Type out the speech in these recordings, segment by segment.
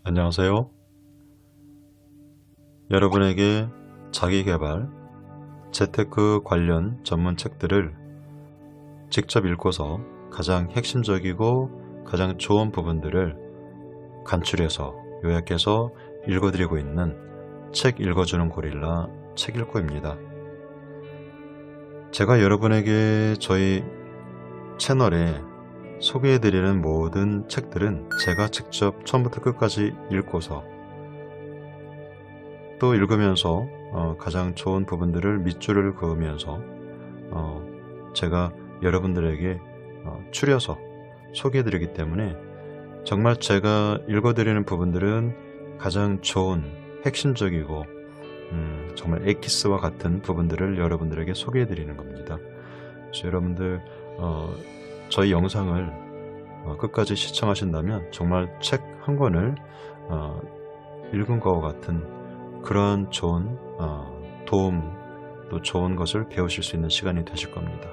안녕하세요. 여러분에게 자기계발, 재테크 관련 전문 책들을 직접 읽고서 가장 핵심적이고 가장 좋은 부분들을 간추려서 요약해서 읽어드리고 있는 책 읽어주는 고릴라 책읽고입니다. 제가 여러분에게 저희 채널에 소개해드리는 모든 책들은 제가 직접 처음부터 끝까지 읽고서 또 읽으면서 가장 좋은 부분들을 밑줄을 그으면서 제가 여러분들에게 추려서 소개해드리기 때문에 정말 제가 읽어드리는 부분들은 가장 좋은 핵심적이고 정말 엑기스와 같은 부분들을 여러분들에게 소개해드리는 겁니다. 그래서 여러분들 저희 영상을 끝까지 시청하신다면 정말 책 한 권을 읽은 것과 같은 그런 좋은 도움 또 좋은 것을 배우실 수 있는 시간이 되실 겁니다.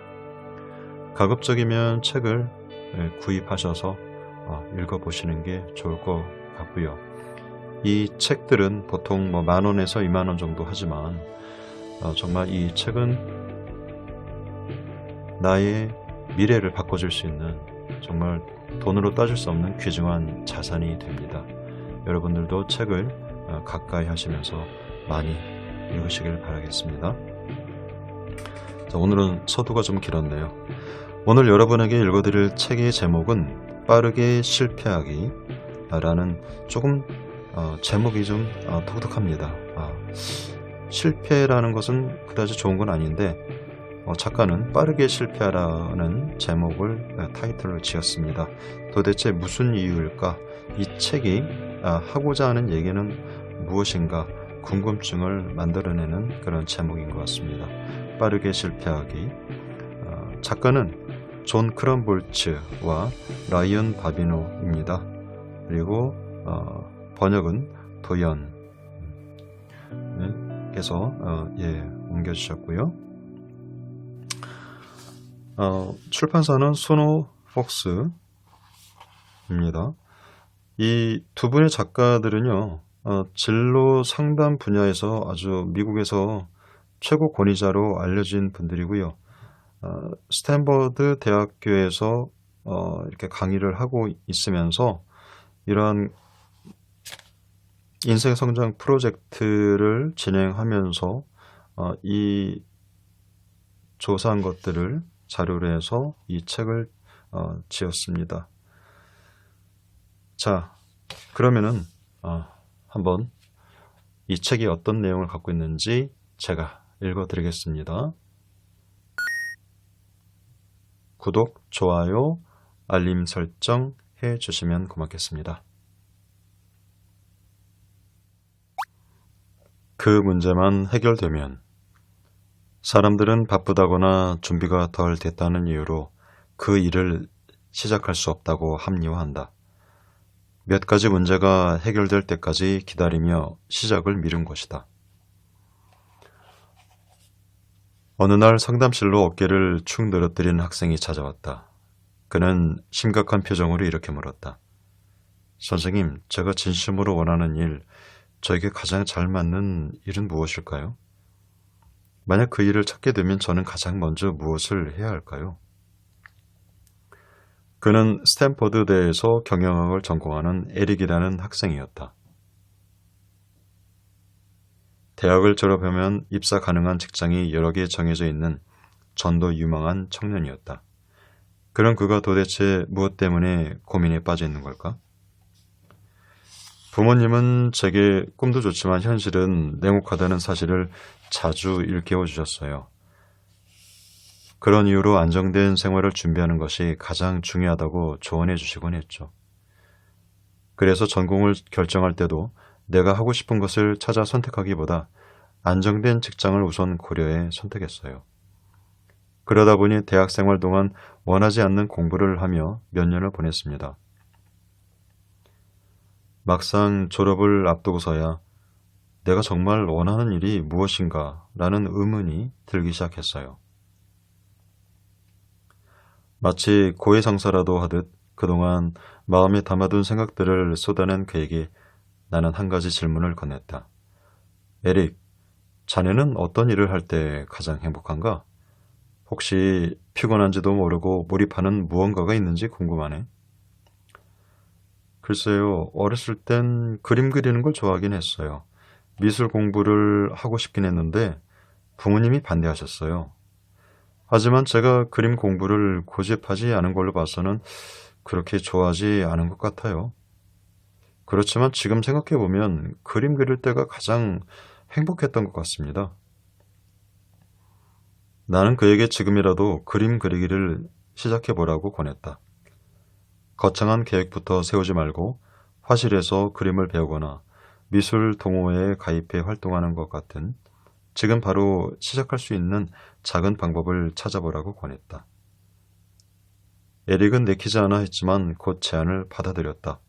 가급적이면 책을 구입하셔서 읽어보시는 게 좋을 것 같고요. 이 책들은 보통 뭐 10,000원에서 20,000원 정도 하지만 정말 이 책은 나의 미래를 바꿔줄 수 있는 정말 돈으로 따질 수 없는 귀중한 자산이 됩니다. 여러분들도 책을 가까이 하시면서 많이 읽으시길 바라겠습니다. 자, 오늘은 서두가 좀 길었네요. 오늘 여러분에게 읽어드릴 책의 제목은 빠르게 실패하기 라는 조금 제목이 좀 독특합니다. 실패라는 것은 그다지 좋은 건 아닌데 작가는 빠르게 실패하라는 제목을 타이틀로 지었습니다. 도대체 무슨 이유일까? 이 책이 하고자 하는 얘기는 무엇인가 궁금증을 만들어내는 그런 제목인 것 같습니다. 빠르게 실패하기. 작가는 존 크럼볼츠와 라이언 바비노입니다. 그리고 번역은 도연께서 옮겨주셨고요. 출판사는 소노 폭스입니다. 이 두 분의 작가들은요, 진로 상담 분야에서 아주 미국에서 최고 권위자로 알려진 분들이고요. 스탠퍼드 대학교에서 이렇게 강의를 하고 있으면서 이런 인생 성장 프로젝트를 진행하면서 이 조사한 것들을 자료로 해서 이 책을 지었습니다. 자, 그러면은 한번 이 책이 어떤 내용을 갖고 있는지 제가 읽어드리겠습니다. 구독, 좋아요, 알림 설정 해주시면 고맙겠습니다. 그 문제만 해결되면 사람들은 바쁘다거나 준비가 덜 됐다는 이유로 그 일을 시작할 수 없다고 합리화한다. 몇 가지 문제가 해결될 때까지 기다리며 시작을 미룬 것이다. 어느 날 상담실로 어깨를 축 늘어뜨린 학생이 찾아왔다. 그는 심각한 표정으로 이렇게 물었다. 선생님, 제가 진심으로 원하는 일, 저에게 가장 잘 맞는 일은 무엇일까요? 만약 그 일을 찾게 되면 저는 가장 먼저 무엇을 해야 할까요? 그는 스탠퍼드대에서 경영학을 전공하는 에릭이라는 학생이었다. 대학을 졸업하면 입사 가능한 직장이 여러 개 정해져 있는 전도 유망한 청년이었다. 그럼 그가 도대체 무엇 때문에 고민에 빠져 있는 걸까? 부모님은 제게 꿈도 좋지만 현실은 냉혹하다는 사실을 자주 일깨워 주셨어요. 그런 이유로 안정된 생활을 준비하는 것이 가장 중요하다고 조언해 주시곤 했죠. 그래서 전공을 결정할 때도 내가 하고 싶은 것을 찾아 선택하기보다 안정된 직장을 우선 고려해 선택했어요. 그러다 보니 대학 생활 동안 원하지 않는 공부를 하며 몇 년을 보냈습니다. 막상 졸업을 앞두고서야 내가 정말 원하는 일이 무엇인가 라는 의문이 들기 시작했어요. 마치 고해상사라도 하듯 그동안 마음에 담아둔 생각들을 쏟아낸 그에게 나는 한 가지 질문을 건넸다. 에릭, 자네는 어떤 일을 할 때 가장 행복한가? 혹시 피곤한지도 모르고 몰입하는 무언가가 있는지 궁금하네. 글쎄요, 어렸을 땐 그림 그리는 걸 좋아하긴 했어요. 미술 공부를 하고 싶긴 했는데 부모님이 반대하셨어요. 하지만 제가 그림 공부를 고집하지 않은 걸로 봐서는 그렇게 좋아하지 않은 것 같아요. 그렇지만 지금 생각해보면 그림 그릴 때가 가장 행복했던 것 같습니다. 나는 그에게 지금이라도 그림 그리기를 시작해보라고 권했다. 거창한 계획부터 세우지 말고 화실에서 그림을 배우거나 미술 동호회에 가입해 활동하는 것 같은 지금 바로 시작할 수 있는 작은 방법을 찾아보라고 권했다. 에릭은 내키지 않아 했지만 곧 제안을 받아들였다.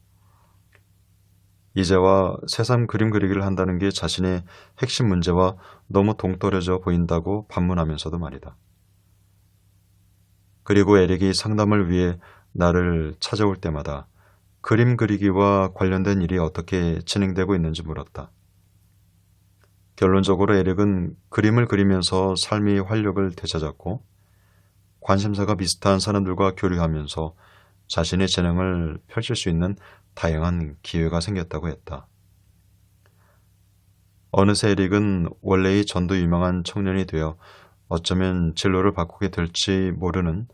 이제와 새삼 그림 그리기를 한다는 게 자신의 핵심 문제와 너무 동떨어져 보인다고 반문하면서도 말이다. 그리고 에릭이 상담을 위해 나를 찾아올 때마다 그림 그리기와 관련된 일이 어떻게 진행되고 있는지 물었다. 결론적으로 에릭은 그림을 그리면서 삶의 활력을 되찾았고 관심사가 비슷한 사람들과 교류하면서 자신의 재능을 펼칠 수 있는 다양한 기회가 생겼다고 했다. 어느새 에릭은 원래의 전도 유명한 청년이 되어 어쩌면 진로를 바꾸게 될지 모르는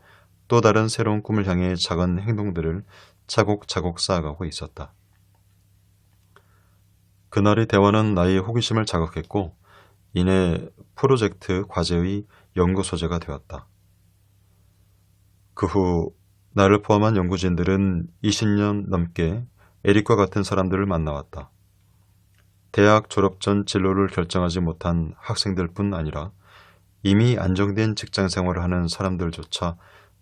또 다른 새로운 꿈을 향해 작은 행동들을 차곡차곡 쌓아가고 있었다. 그날의 대화는 나의 호기심을 자극했고 이내 프로젝트 과제의 연구 소재가 되었다. 그 후 나를 포함한 연구진들은 20년 넘게 에릭과 같은 사람들을 만나왔다. 대학 졸업 전 진로를 결정하지 못한 학생들뿐 아니라 이미 안정된 직장 생활을 하는 사람들조차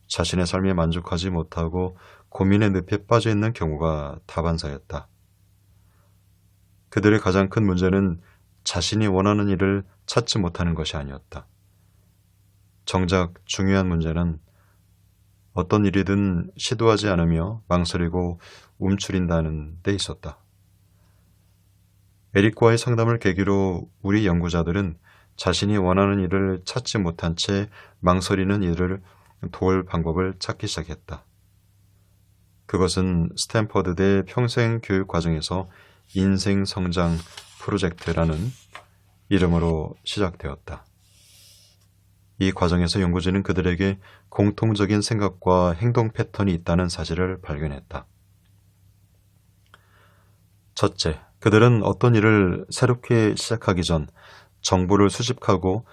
자신의 삶에 만족하지 못하고 고민의 늪에 빠져 있는 경우가 다반사였다. 그들의 가장 큰 문제는 자신이 원하는 일을 찾지 못하는 것이 아니었다. 정작 중요한 문제는 어떤 일이든 시도하지 않으며 망설이고 움츠린다는 데 있었다. 에릭과의 상담을 계기로 우리 연구자들은 자신이 원하는 일을 찾지 못한 채 망설이는 이들을 도울 방법을 찾기 시작했다. 그것은 스탠퍼드대 평생교육 과정에서 인생 성장 프로젝트라는 이름으로 시작되었다. 이 과정에서 연구진은 그들에게 공통적인 생각과 행동 패턴이 있다는 사실을 발견했다. 첫째, 그들은 어떤 일을 새롭게 시작하기 전 정보를 수집하고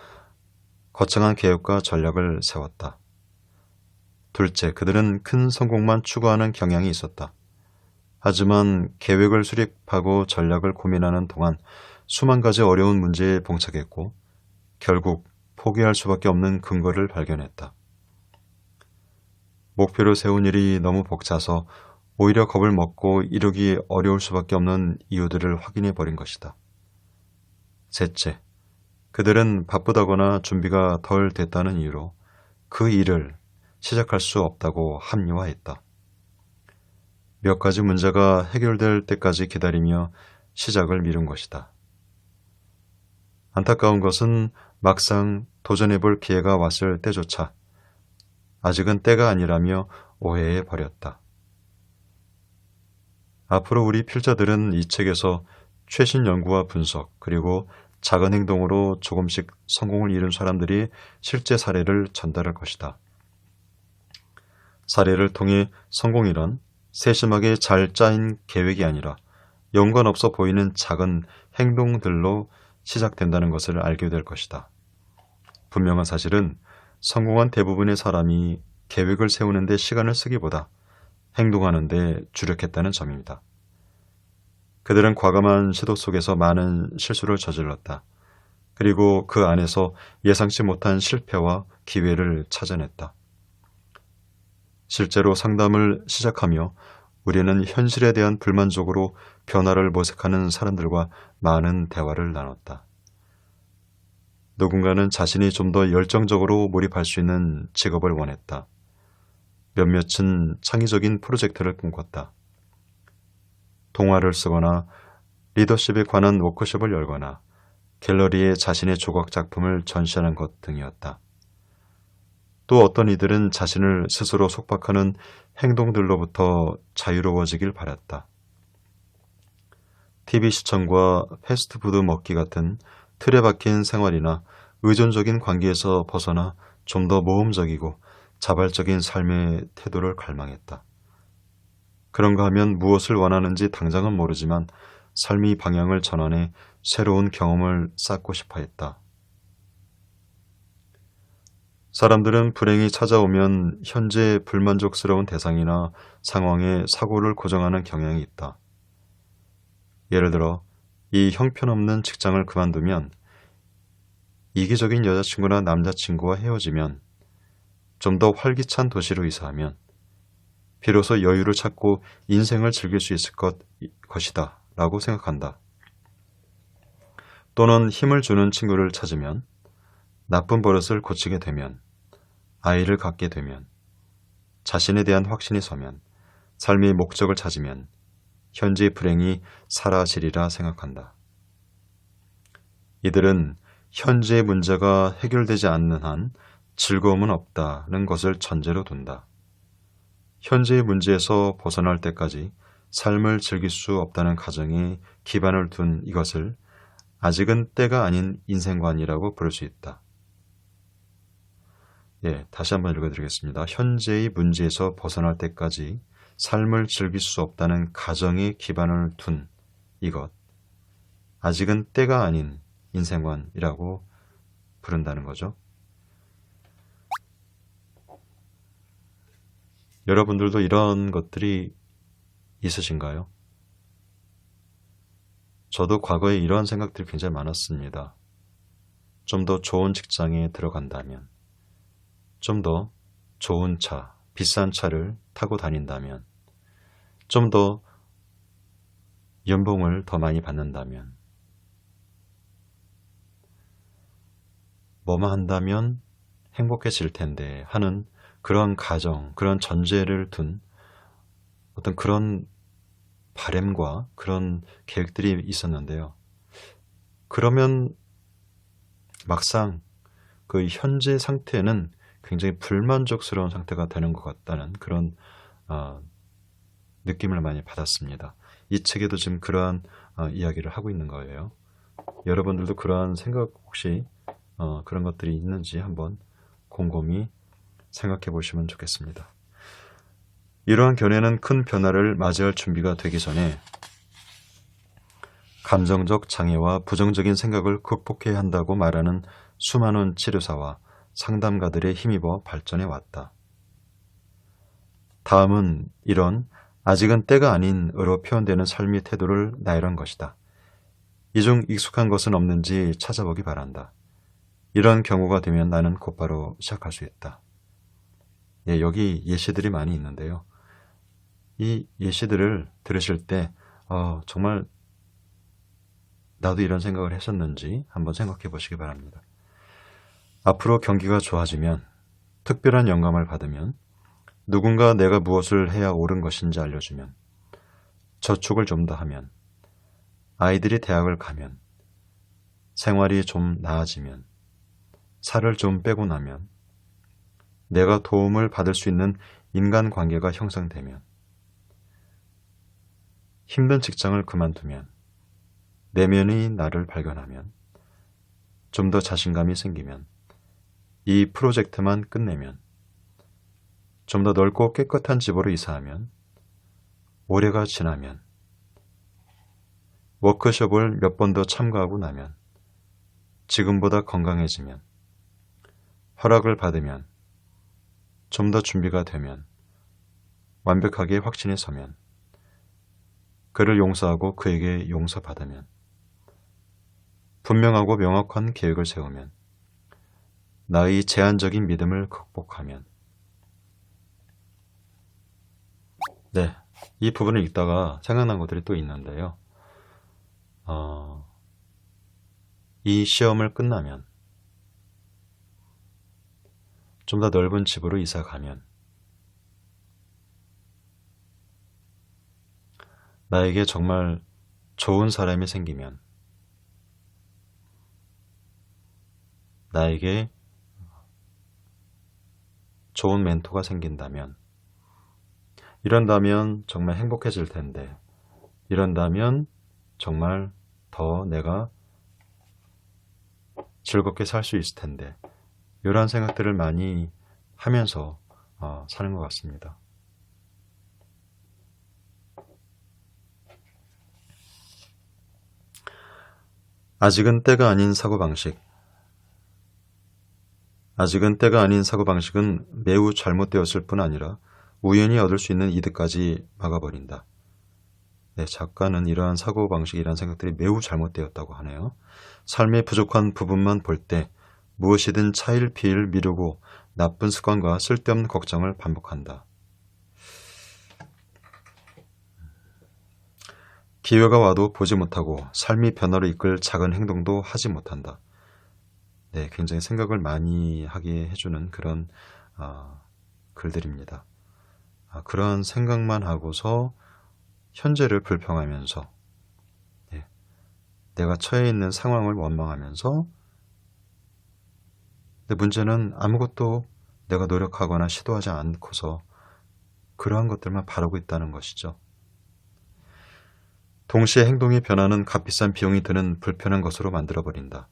거창한 계획과 전략을 세웠다. 둘째, 그들은 큰 성공만 추구하는 경향이 있었다. 하지만 계획을 수립하고 전략을 고민하는 동안 수만 가지 어려운 문제에 봉착했고 결국 포기할 수밖에 없는 근거를 발견했다. 목표를 세운 일이 너무 벅차서 오히려 겁을 먹고 이루기 어려울 수밖에 없는 이유들을 확인해 버린 것이다. 셋째, 그들은 바쁘다거나 준비가 덜 됐다는 이유로 그 일을 시작할 수 없다고 합리화했다. 몇 가지 문제가 해결될 때까지 기다리며 시작을 미룬 것이다. 안타까운 것은 막상 도전해볼 기회가 왔을 때조차 아직은 때가 아니라며 오해해 버렸다. 앞으로 우리 필자들은 이 책에서 최신 연구와 분석 그리고 작은 행동으로 조금씩 성공을 이룬 사람들이 실제 사례를 전달할 것이다. 사례를 통해 성공이란 세심하게 잘 짜인 계획이 아니라 연관없어 보이는 작은 행동들로 시작된다는 것을 알게 될 것이다. 분명한 사실은 성공한 대부분의 사람이 계획을 세우는 데 시간을 쓰기보다 행동하는 데 주력했다는 점입니다. 그들은 과감한 시도 속에서 많은 실수를 저질렀다. 그리고 그 안에서 예상치 못한 실패와 기회를 찾아냈다. 실제로 상담을 시작하며 우리는 현실에 대한 불만족으로 변화를 모색하는 사람들과 많은 대화를 나눴다. 누군가는 자신이 좀 더 열정적으로 몰입할 수 있는 직업을 원했다. 몇몇은 창의적인 프로젝트를 꿈꿨다. 동화를 쓰거나 리더십에 관한 워크숍을 열거나 갤러리에 자신의 조각 작품을 전시하는 것 등이었다. 또 어떤 이들은 자신을 스스로 속박하는 행동들로부터 자유로워지길 바랐다. TV 시청과 패스트푸드 먹기 같은 틀에 박힌 생활이나 의존적인 관계에서 벗어나 좀 더 모험적이고 자발적인 삶의 태도를 갈망했다. 그런가 하면 무엇을 원하는지 당장은 모르지만 삶의 방향을 전환해 새로운 경험을 쌓고 싶어 했다. 사람들은 불행이 찾아오면 현재 불만족스러운 대상이나 상황에 사고를 고정하는 경향이 있다. 예를 들어, 이 형편없는 직장을 그만두면, 이기적인 여자친구나 남자친구와 헤어지면, 좀 더 활기찬 도시로 이사하면, 비로소 여유를 찾고 인생을 즐길 수 있을 것이다 라고 생각한다. 또는 힘을 주는 친구를 찾으면, 나쁜 버릇을 고치게 되면, 아이를 갖게 되면, 자신에 대한 확신이 서면, 삶의 목적을 찾으면 현재의 불행이 사라지리라 생각한다. 이들은 현재의 문제가 해결되지 않는 한 즐거움은 없다는 것을 전제로 둔다. 현재의 문제에서 벗어날 때까지 삶을 즐길 수 없다는 가정에 기반을 둔 이것을 아직은 때가 아닌 인생관이라고 부를 수 있다. 다시 한번 읽어드리겠습니다. 현재의 문제에서 벗어날 때까지 삶을 즐길 수 없다는 가정에 기반을 둔 이것, 아직은 때가 아닌 인생관이라고 부른다는 거죠. 여러분들도 이런 것들이 있으신가요? 저도 과거에 이러한 생각들이 굉장히 많았습니다. 좀 더 좋은 직장에 들어간다면, 좀 더 좋은 차, 비싼 차를 타고 다닌다면, 좀 더 연봉을 더 많이 받는다면, 뭐만 한다면 행복해질 텐데 하는 그런 가정, 그런 전제를 둔 어떤 그런 바램과 그런 계획들이 있었는데요. 그러면 막상 그 현재 상태는 굉장히 불만족스러운 상태가 되는 것 같다는 그런 느낌을 많이 받았습니다. 이 책에도 지금 그러한 이야기를 하고 있는 거예요. 여러분들도 그러한 생각 혹시 그런 것들이 있는지 한번 곰곰이 생각해 보시면 좋겠습니다. 이러한 견해는 큰 변화를 맞이할 준비가 되기 전에 감정적 장애와 부정적인 생각을 극복해야 한다고 말하는 수많은 치료사와 상담가들에 힘입어 발전해 왔다. 다음은 이런 아직은 때가 아닌으로 표현되는 삶의 태도를 나열한 것이다. 이 중 익숙한 것은 없는지 찾아보기 바란다. 이런 경우가 되면 나는 곧바로 시작할 수 있다. 여기 예시들이 많이 있는데요. 이 예시들을 들으실 때 정말 나도 이런 생각을 했었는지 한번 생각해 보시기 바랍니다. 앞으로 경기가 좋아지면, 특별한 영감을 받으면, 누군가 내가 무엇을 해야 옳은 것인지 알려주면, 저축을 좀 더 하면, 아이들이 대학을 가면, 생활이 좀 나아지면, 살을 좀 빼고 나면, 내가 도움을 받을 수 있는 인간관계가 형성되면, 힘든 직장을 그만두면, 내면의 나를 발견하면, 좀 더 자신감이 생기면, 이 프로젝트만 끝내면, 좀 더 넓고 깨끗한 집으로 이사하면, 올해가 지나면, 워크숍을 몇 번 더 참가하고 나면, 지금보다 건강해지면, 허락을 받으면, 좀 더 준비가 되면, 완벽하게 확신에 서면, 그를 용서하고 그에게 용서받으면, 분명하고 명확한 계획을 세우면, 나의 제한적인 믿음을 극복하면. 이 부분을 읽다가 생각난 것들이 또 있는데요. 이 시험을 끝나면, 좀 더 넓은 집으로 이사 가면, 나에게 정말 좋은 사람이 생기면, 나에게 좋은 멘토가 생긴다면, 이런다면 정말 행복해질 텐데, 이런다면 정말 더 내가 즐겁게 살 수 있을 텐데, 이런 생각들을 많이 하면서 사는 것 같습니다. 아직은 때가 아닌 사고방식. 아직은 때가 아닌 사고방식은 매우 잘못되었을 뿐 아니라 우연히 얻을 수 있는 이득까지 막아버린다. 네, 작가는 이러한 사고방식이라는 생각들이 매우 잘못되었다고 하네요. 삶의 부족한 부분만 볼 때 무엇이든 차일피일 미루고 나쁜 습관과 쓸데없는 걱정을 반복한다. 기회가 와도 보지 못하고 삶이 변화로 이끌 작은 행동도 하지 못한다. 네, 굉장히 생각을 많이 하게 해주는 그런 글들입니다. 그런 생각만 하고서 현재를 불평하면서, 네, 내가 처해 있는 상황을 원망하면서, 근데 문제는 아무것도 내가 노력하거나 시도하지 않고서 그러한 것들만 바라고 있다는 것이죠. 동시에 행동의 변화는 값비싼 비용이 드는 불편한 것으로 만들어버린다.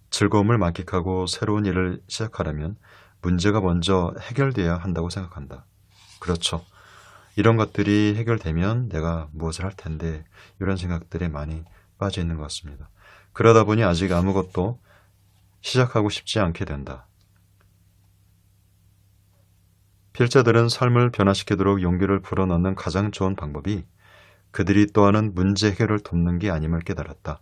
즐거움을 만끽하고 새로운 일을 시작하려면 문제가 먼저 해결돼야 한다고 생각한다. 그렇죠. 이런 것들이 해결되면 내가 무엇을 할 텐데, 이런 생각들에 많이 빠져 있는 것 같습니다. 그러다 보니 아직 아무것도 시작하고 싶지 않게 된다. 필자들은 삶을 변화시키도록 용기를 불어넣는 가장 좋은 방법이 그들이 또하는 문제 해결을 돕는 게 아님을 깨달았다.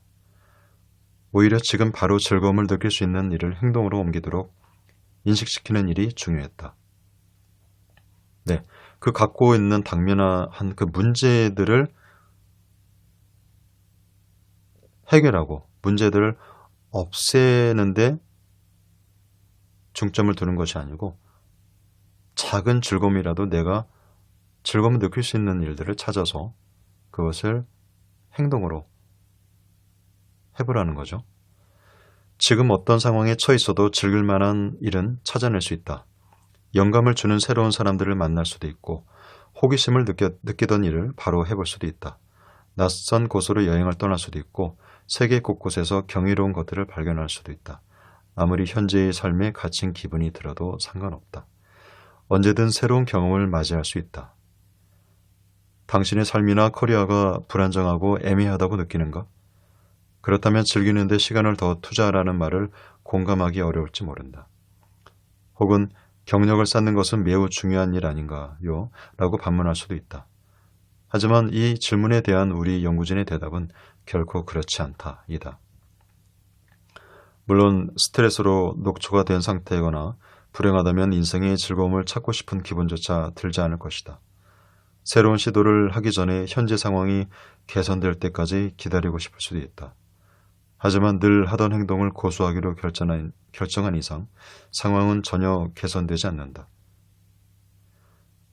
오히려 지금 바로 즐거움을 느낄 수 있는 일을 행동으로 옮기도록 인식시키는 일이 중요했다. 네, 그 갖고 있는 당면한 그 문제들을 해결하고 문제들을 없애는데 중점을 두는 것이 아니고, 작은 즐거움이라도 내가 즐거움을 느낄 수 있는 일들을 찾아서 그것을 행동으로 해보라는 거죠. 지금 어떤 상황에 처해 있어도 즐길 만한 일은 찾아낼 수 있다. 영감을 주는 새로운 사람들을 만날 수도 있고, 호기심을 느끼던 일을 바로 해볼 수도 있다. 낯선 곳으로 여행을 떠날 수도 있고, 세계 곳곳에서 경이로운 것들을 발견할 수도 있다. 아무리 현재의 삶에 갇힌 기분이 들어도 상관없다. 언제든 새로운 경험을 맞이할 수 있다. 당신의 삶이나 커리어가 불안정하고 애매하다고 느끼는가? 그렇다면 즐기는 데 시간을 더 투자하라는 말을 공감하기 어려울지 모른다. 혹은 경력을 쌓는 것은 매우 중요한 일 아닌가요? 라고 반문할 수도 있다. 하지만 이 질문에 대한 우리 연구진의 대답은 결코 그렇지 않다 이다. 물론 스트레스로 녹초가 된 상태이거나 불행하다면 인생의 즐거움을 찾고 싶은 기분조차 들지 않을 것이다. 새로운 시도를 하기 전에 현재 상황이 개선될 때까지 기다리고 싶을 수도 있다. 하지만 늘 하던 행동을 고수하기로 결정한 이상 상황은 전혀 개선되지 않는다.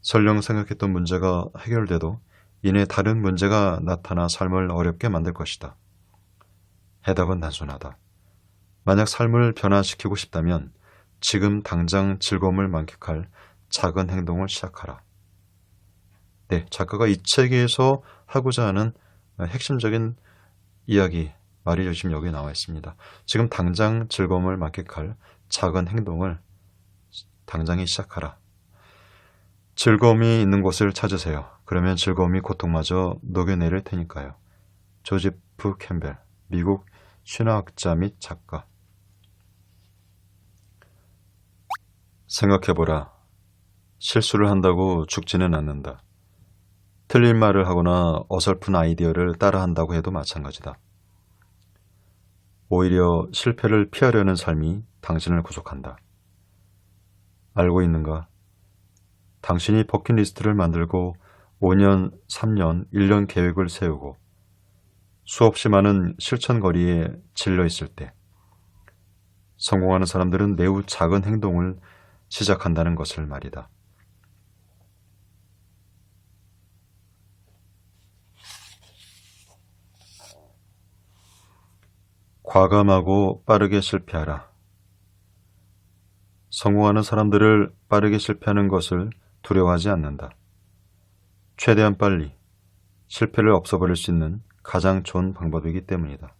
설령 생각했던 문제가 해결돼도 이내 다른 문제가 나타나 삶을 어렵게 만들 것이다. 해답은 단순하다. 만약 삶을 변화시키고 싶다면 지금 당장 즐거움을 만끽할 작은 행동을 시작하라. 네, 작가가 이 책에서 하고자 하는 핵심적인 이야기, 말이 지금 여기 나와 있습니다. 지금 당장 즐거움을 만끽할 작은 행동을 당장에 시작하라. 즐거움이 있는 곳을 찾으세요. 그러면 즐거움이 고통마저 녹여내릴 테니까요. 조지프 캠벨, 미국 신화학자 및 작가. 생각해보라. 실수를 한다고 죽지는 않는다. 틀린 말을 하거나 어설픈 아이디어를 따라한다고 해도 마찬가지다. 오히려 실패를 피하려는 삶이 당신을 구속한다. 알고 있는가? 당신이 버킷리스트를 만들고 5년, 3년, 1년 계획을 세우고 수없이 많은 실천거리에 질려 있을 때 성공하는 사람들은 매우 작은 행동을 시작한다는 것을 말이다. 과감하고 빠르게 실패하라. 성공하는 사람들을 빠르게 실패하는 것을 두려워하지 않는다. 최대한 빨리 실패를 없애버릴 수 있는 가장 좋은 방법이기 때문이다.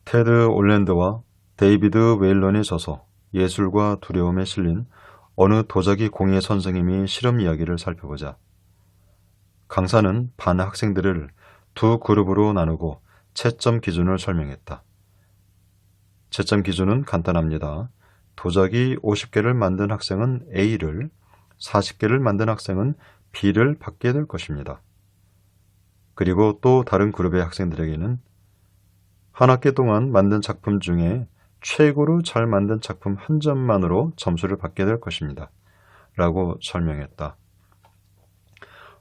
테드 올랜드와 데이비드 웨일런의 저서 예술과 두려움에 실린 어느 도자기 공예 선생님이 실험 이야기를 살펴보자. 강사는 반 학생들을 두 그룹으로 나누고 채점 기준을 설명했다. 채점 기준은 간단합니다. 도자기 50개를 만든 학생은 A를, 40개를 만든 학생은 B를 받게 될 것입니다. 그리고 또 다른 그룹의 학생들에게는 한 학기 동안 만든 작품 중에 최고로 잘 만든 작품 한 점만으로 점수를 받게 될 것입니다. 라고 설명했다.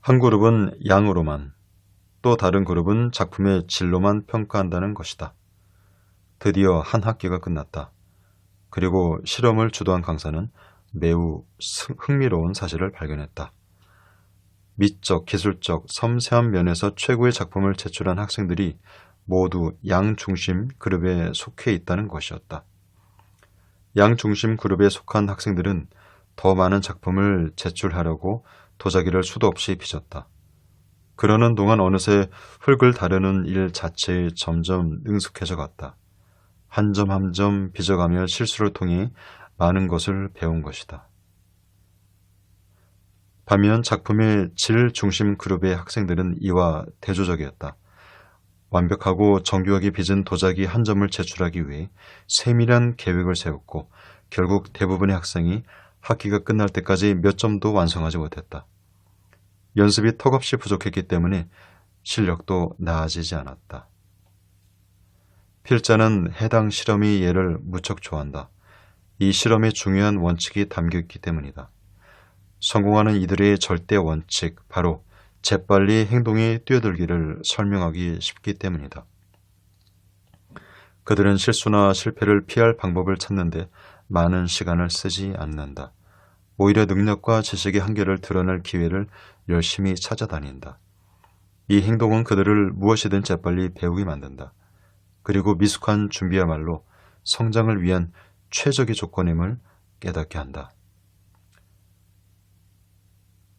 한 그룹은 양으로만, 또 다른 그룹은 작품의 질로만 평가한다는 것이다. 드디어 한 학기가 끝났다. 그리고 실험을 주도한 강사는 매우 흥미로운 사실을 발견했다. 미적, 기술적, 섬세한 면에서 최고의 작품을 제출한 학생들이 모두 양중심 그룹에 속해 있다는 것이었다. 양중심 그룹에 속한 학생들은 더 많은 작품을 제출하려고 도자기를 수도 없이 빚었다. 그러는 동안 어느새 흙을 다루는 일 자체에 점점 능숙해져 갔다. 한 점 한 점 빚어가며 실수를 통해 많은 것을 배운 것이다. 반면 작품의 질 중심 그룹의 학생들은 이와 대조적이었다. 완벽하고 정교하게 빚은 도자기 한 점을 제출하기 위해 세밀한 계획을 세웠고 결국 대부분의 학생이 학기가 끝날 때까지 몇 점도 완성하지 못했다. 연습이 턱없이 부족했기 때문에 실력도 나아지지 않았다. 필자는 해당 실험의 예를 무척 좋아한다. 이 실험의 중요한 원칙이 담겨 있기 때문이다. 성공하는 이들의 절대 원칙, 바로 재빨리 행동에 뛰어들기를 설명하기 쉽기 때문이다. 그들은 실수나 실패를 피할 방법을 찾는데 많은 시간을 쓰지 않는다. 오히려 능력과 지식의 한계를 드러낼 기회를 열심히 찾아다닌다. 이 행동은 그들을 무엇이든 재빨리 배우게 만든다. 그리고 미숙한 준비야말로 성장을 위한 최적의 조건임을 깨닫게 한다.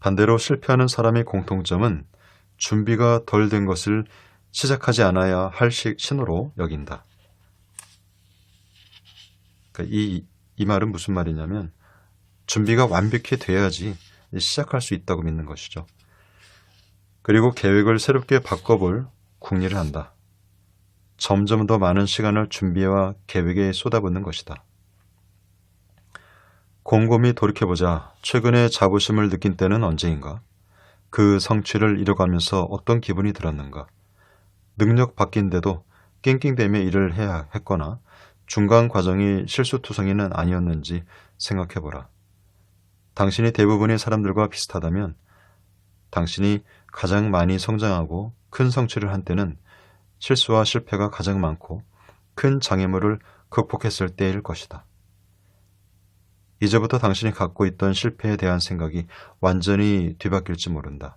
반대로 실패하는 사람의 공통점은 준비가 덜 된 것을 시작하지 않아야 할 신호로 여긴다. 그러니까 이 말은 무슨 말이냐면 준비가 완벽히 돼야지 시작할 수 있다고 믿는 것이죠. 그리고 계획을 새롭게 바꿔볼 궁리를 한다. 점점 더 많은 시간을 준비와 계획에 쏟아붓는 것이다. 곰곰이 돌이켜보자 최근에 자부심을 느낀 때는 언제인가? 그 성취를 이뤄가면서 어떤 기분이 들었는가? 능력 바뀐데도 낑낑대며 일을 해야 했거나 중간 과정이 실수투성이는 아니었는지 생각해보라. 당신이 대부분의 사람들과 비슷하다면 당신이 가장 많이 성장하고 큰 성취를 한 때는 실수와 실패가 가장 많고 큰 장애물을 극복했을 때일 것이다. 이제부터 당신이 갖고 있던 실패에 대한 생각이 완전히 뒤바뀔지 모른다.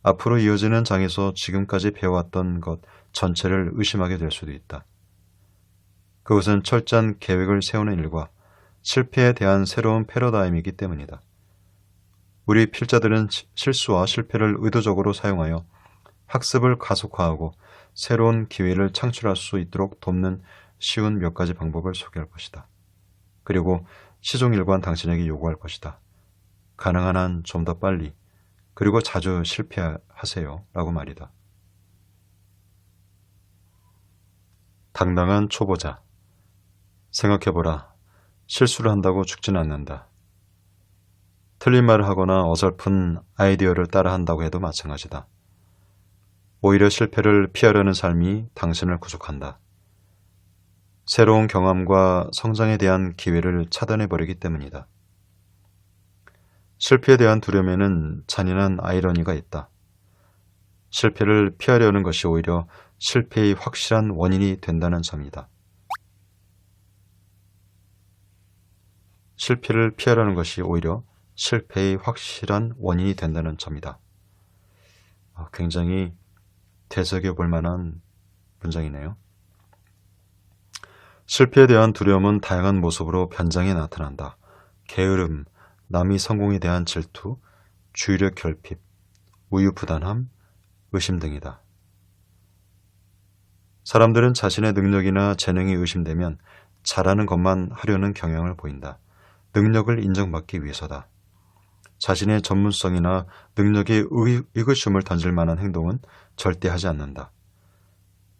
앞으로 이어지는 장에서 지금까지 배워왔던 것 전체를 의심하게 될 수도 있다. 그것은 철저한 계획을 세우는 일과 실패에 대한 새로운 패러다임이기 때문이다. 우리 필자들은 실수와 실패를 의도적으로 사용하여 학습을 가속화하고 새로운 기회를 창출할 수 있도록 돕는 쉬운 몇 가지 방법을 소개할 것이다. 그리고 시종일관 당신에게 요구할 것이다. 가능한 한 좀 더 빨리, 그리고 자주 실패하세요 라고 말이다. 당당한 초보자. 생각해보라. 실수를 한다고 죽진 않는다. 틀린 말을 하거나 어설픈 아이디어를 따라한다고 해도 마찬가지다. 오히려 실패를 피하려는 삶이 당신을 구속한다. 새로운 경험과 성장에 대한 기회를 차단해버리기 때문이다. 실패에 대한 두려움에는 잔인한 아이러니가 있다. 실패를 피하려는 것이 오히려 실패의 확실한 원인이 된다는 점이다. 실패를 피하려는 것이 오히려 실패의 확실한 원인이 된다는 점이다. 굉장히 되새겨 볼 만한 문장이네요. 실패에 대한 두려움은 다양한 모습으로 변장해 나타난다. 게으름, 남이 성공에 대한 질투, 주의력 결핍, 우유부단함, 의심 등이다. 사람들은 자신의 능력이나 재능이 의심되면 잘하는 것만 하려는 경향을 보인다. 능력을 인정받기 위해서다. 자신의 전문성이나 능력에 의구심을 던질 만한 행동은 절대 하지 않는다.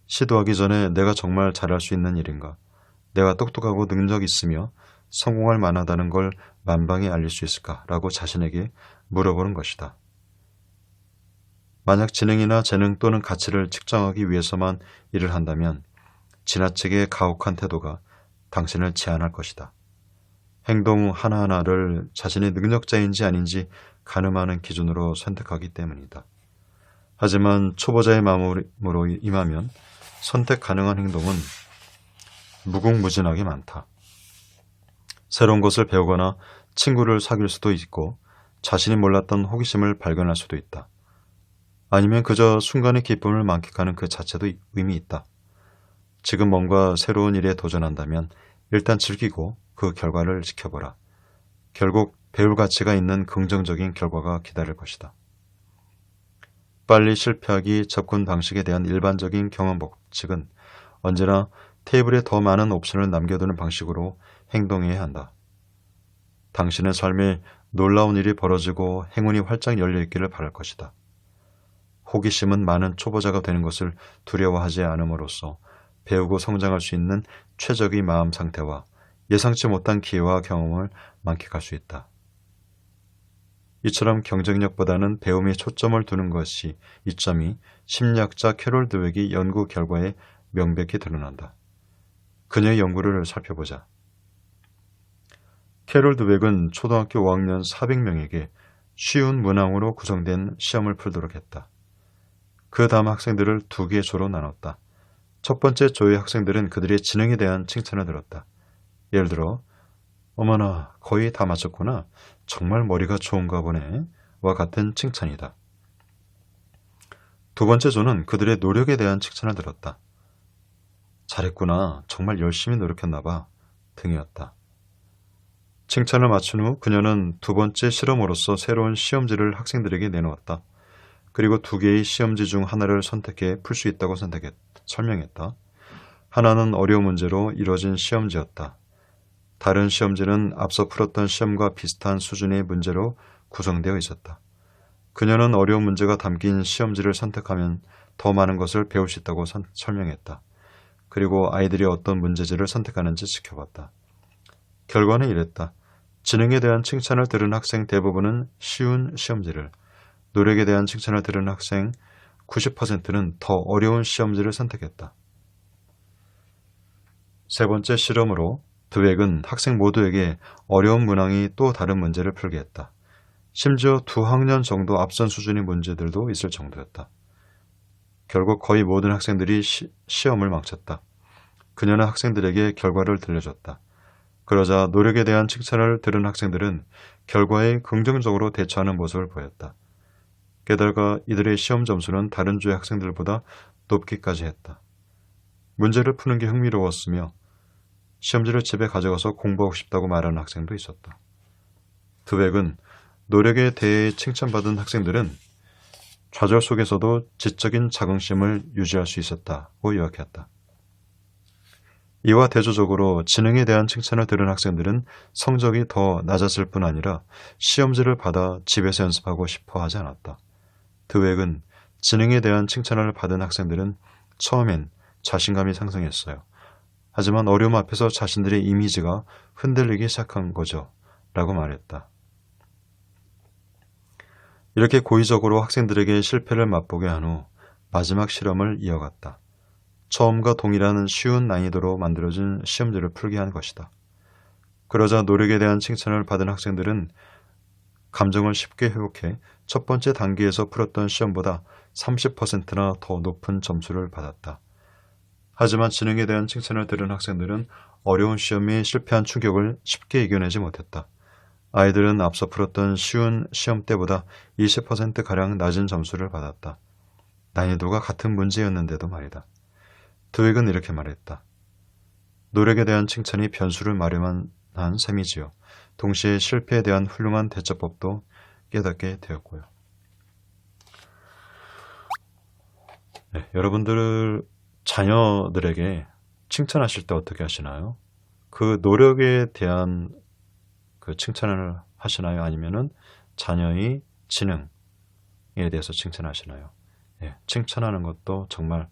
시도하기 전에 내가 정말 잘할 수 있는 일인가? 내가 똑똑하고 능력이 있으며 성공할 만하다는 걸 만방에 알릴 수 있을까? 라고 자신에게 물어보는 것이다. 만약 지능이나 재능 또는 가치를 측정하기 위해서만 일을 한다면 지나치게 가혹한 태도가 당신을 제한할 것이다. 행동 하나하나를 자신이 능력자인지 아닌지 가늠하는 기준으로 선택하기 때문이다. 하지만 초보자의 마음으로 임하면 선택 가능한 행동은 무궁무진하게 많다. 새로운 것을 배우거나 친구를 사귈 수도 있고 자신이 몰랐던 호기심을 발견할 수도 있다. 아니면 그저 순간의 기쁨을 만끽하는 그 자체도 의미 있다. 지금 뭔가 새로운 일에 도전한다면 일단 즐기고 그 결과를 지켜보라. 결국 배울 가치가 있는 긍정적인 결과가 기다릴 것이다. 빨리 실패하기 접근 방식에 대한 일반적인 경험 법칙은 언제나 테이블에 더 많은 옵션을 남겨두는 방식으로 행동해야 한다. 당신의 삶에 놀라운 일이 벌어지고 행운이 활짝 열려있기를 바랄 것이다. 호기심은 많은 초보자가 되는 것을 두려워하지 않음으로써 배우고 성장할 수 있는 최적의 마음 상태와 예상치 못한 기회와 경험을 만끽할 수 있다. 이처럼 경쟁력보다는 배움에 초점을 두는 것이 이점이 심리학자 캐롤 드웩의 연구 결과에 명백히 드러난다. 그녀의 연구를 살펴보자. 캐롤 드웩은 초등학교 5학년 400명에게 쉬운 문항으로 구성된 시험을 풀도록 했다. 그 다음 학생들을 두 개의 조로 나눴다. 첫 번째 조의 학생들은 그들의 지능에 대한 칭찬을 들었다. 예를 들어, 어머나, 거의 다 맞췄구나. 정말 머리가 좋은가 보네. 와 같은 칭찬이다. 두 번째 조는 그들의 노력에 대한 칭찬을 들었다. 잘했구나. 정말 열심히 노력했나 봐. 등이었다. 칭찬을 마친 후 그녀는 두 번째 실험으로서 새로운 시험지를 학생들에게 내놓았다. 그리고 두 개의 시험지 중 하나를 선택해 풀 수 있다고 설명했다. 하나는 어려운 문제로 이루어진 시험지였다. 다른 시험지는 앞서 풀었던 시험과 비슷한 수준의 문제로 구성되어 있었다. 그녀는 어려운 문제가 담긴 시험지를 선택하면 더 많은 것을 배울 수 있다고 설명했다. 그리고 아이들이 어떤 문제지를 선택하는지 지켜봤다. 결과는 이랬다. 지능에 대한 칭찬을 들은 학생 대부분은 쉬운 시험지를, 노력에 대한 칭찬을 들은 학생 90%는 더 어려운 시험지를 선택했다. 세 번째 실험으로 드웩은 학생 모두에게 어려운 문항이 또 다른 문제를 풀게 했다. 심지어 두 학년 정도 앞선 수준의 문제들도 있을 정도였다. 결국 거의 모든 학생들이 시험을 망쳤다. 그녀는 학생들에게 결과를 들려줬다. 그러자 노력에 대한 칭찬을 들은 학생들은 결과에 긍정적으로 대처하는 모습을 보였다. 게다가 이들의 시험 점수는 다른 주의 학생들보다 높기까지 했다. 문제를 푸는 게 흥미로웠으며 시험지를 집에 가져가서 공부하고 싶다고 말하는 학생도 있었다. 드웩은 노력에 대해 칭찬받은 학생들은 좌절 속에서도 지적인 자긍심을 유지할 수 있었다고 요약했다. 이와 대조적으로 지능에 대한 칭찬을 들은 학생들은 성적이 더 낮았을 뿐 아니라 시험지를 받아 집에서 연습하고 싶어 하지 않았다. 드웩은 지능에 대한 칭찬을 받은 학생들은 처음엔 자신감이 상승했어요. 하지만 어려움 앞에서 자신들의 이미지가 흔들리기 시작한 거죠. 라고 말했다. 이렇게 고의적으로 학생들에게 실패를 맛보게 한 후 마지막 실험을 이어갔다. 처음과 동일한 쉬운 난이도로 만들어진 시험지를 풀게 한 것이다. 그러자 노력에 대한 칭찬을 받은 학생들은 감정을 쉽게 회복해 첫 번째 단계에서 풀었던 시험보다 30%나 더 높은 점수를 받았다. 하지만 지능에 대한 칭찬을 들은 학생들은 어려운 시험에 실패한 충격을 쉽게 이겨내지 못했다. 아이들은 앞서 풀었던 쉬운 시험 때보다 20%가량 낮은 점수를 받았다. 난이도가 같은 문제였는데도 말이다. 드웩은 이렇게 말했다. 노력에 대한 칭찬이 변수를 마련한 셈이지요. 동시에 실패에 대한 훌륭한 대처법도 깨닫게 되었고요. 네, 여러분들 자녀들에게 칭찬하실 때 어떻게 하시나요? 그 노력에 대한 그 칭찬을 하시나요? 아니면은 자녀의 지능에 대해서 칭찬하시나요? 예, 칭찬하는 것도 정말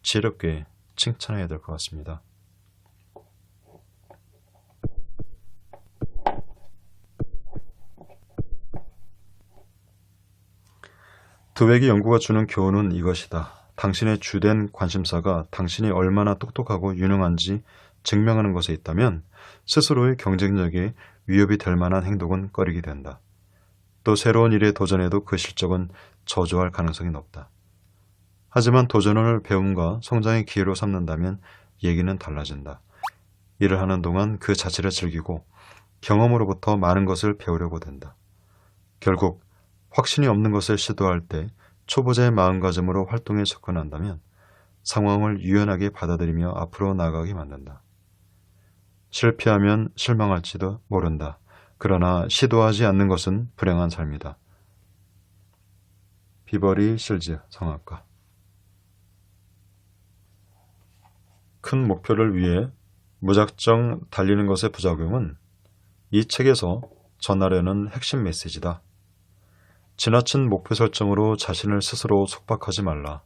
지혜롭게 칭찬해야 될 것 같습니다. 드웩의 연구가 주는 교훈은 이것이다. 당신의 주된 관심사가 당신이 얼마나 똑똑하고 유능한지 증명하는 것에 있다면 스스로의 경쟁력에 위협이 될 만한 행동은 꺼리게 된다. 또 새로운 일에 도전해도 그 실적은 저조할 가능성이 높다. 하지만 도전을 배움과 성장의 기회로 삼는다면 얘기는 달라진다. 일을 하는 동안 그 자체를 즐기고 경험으로부터 많은 것을 배우려고 된다. 결국 확신이 없는 것을 시도할 때 초보자의 마음가짐으로 활동에 접근한다면 상황을 유연하게 받아들이며 앞으로 나아가게 만든다. 실패하면 실망할지도 모른다. 그러나 시도하지 않는 것은 불행한 삶이다. 비버리 실즈 성악가. 큰 목표를 위해 무작정 달리는 것의 부작용은 이 책에서 전하려는 핵심 메시지다. 지나친 목표 설정으로 자신을 스스로 속박하지 말라.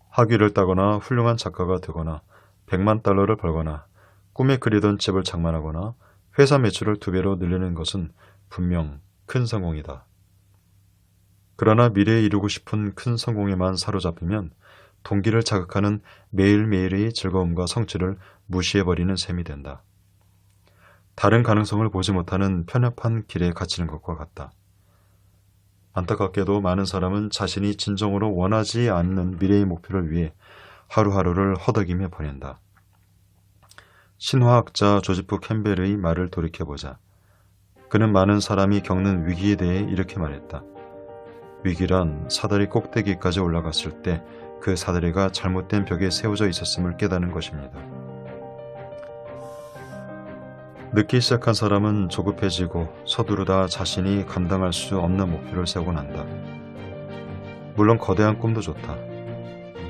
학위를 따거나 훌륭한 작가가 되거나 100만 달러를 벌거나 꿈에 그리던 집을 장만하거나 회사 매출을 2배로 늘리는 것은 분명 큰 성공이다. 그러나 미래에 이루고 싶은 큰 성공에만 사로잡히면 동기를 자극하는 매일매일의 즐거움과 성취를 무시해버리는 셈이 된다. 다른 가능성을 보지 못하는 편협한 길에 갇히는 것과 같다. 안타깝게도 많은 사람은 자신이 진정으로 원하지 않는 미래의 목표를 위해 하루하루를 허덕이며 보낸다. 신화학자 조지프 캠벨의 말을 돌이켜보자. 그는 많은 사람이 겪는 위기에 대해 이렇게 말했다. 위기란 사다리 꼭대기까지 올라갔을 때 그 사다리가 잘못된 벽에 세워져 있었음을 깨닫는 것입니다. 늦기 시작한 사람은 조급해지고 서두르다 자신이 감당할 수 없는 목표를 세우곤 한다. 물론 거대한 꿈도 좋다.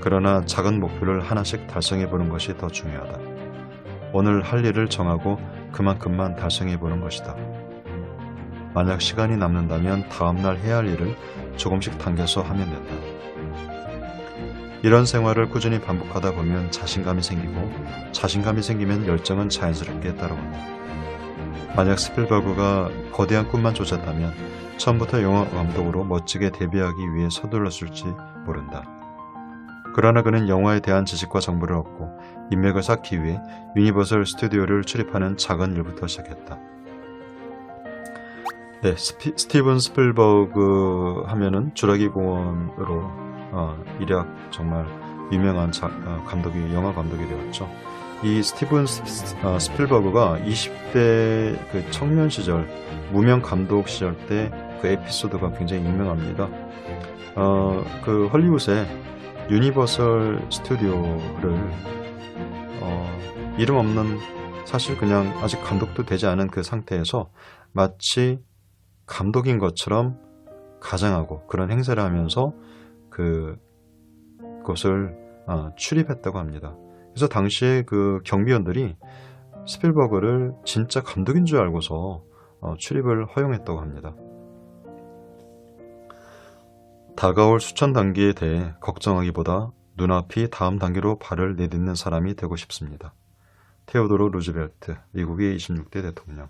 그러나 작은 목표를 하나씩 달성해보는 것이 더 중요하다. 오늘 할 일을 정하고 그만큼만 달성해보는 것이다. 만약 시간이 남는다면 다음날 해야 할 일을 조금씩 당겨서 하면 된다. 이런 생활을 꾸준히 반복하다 보면 자신감이 생기고 자신감이 생기면 열정은 자연스럽게 따라온다. 만약 스필버그가 거대한 꿈만 쫓았다면 처음부터 영화 감독으로 멋지게 데뷔하기 위해 서둘렀을지 모른다. 그러나 그는 영화에 대한 지식과 정보를 얻고 인맥을 쌓기 위해 유니버설 스튜디오를 출입하는 작은 일부터 시작했다. 네, 스티븐 스필버그 하면은 주라기 공원으로 일약 정말 유명한 영화 감독이 되었죠. 이 스티븐 스필버그가 20대 그 청년 시절, 무명 감독 시절 때 그 에피소드가 굉장히 유명합니다. 그 헐리우드의 유니버설 스튜디오를 이름 없는, 사실 그냥 아직 감독도 되지 않은 그 상태에서 마치 감독인 것처럼 가장하고 그런 행세를 하면서 그곳을 출입했다고 합니다. 그래서 당시에 그 경비원들이 스필버그를 진짜 감독인 줄 알고서 출입을 허용했다고 합니다. 다가올 수천 단계에 대해 걱정하기보다 눈앞이 다음 단계로 발을 내딛는 사람이 되고 싶습니다. 테오도르 루즈벨트, 미국의 26대 대통령.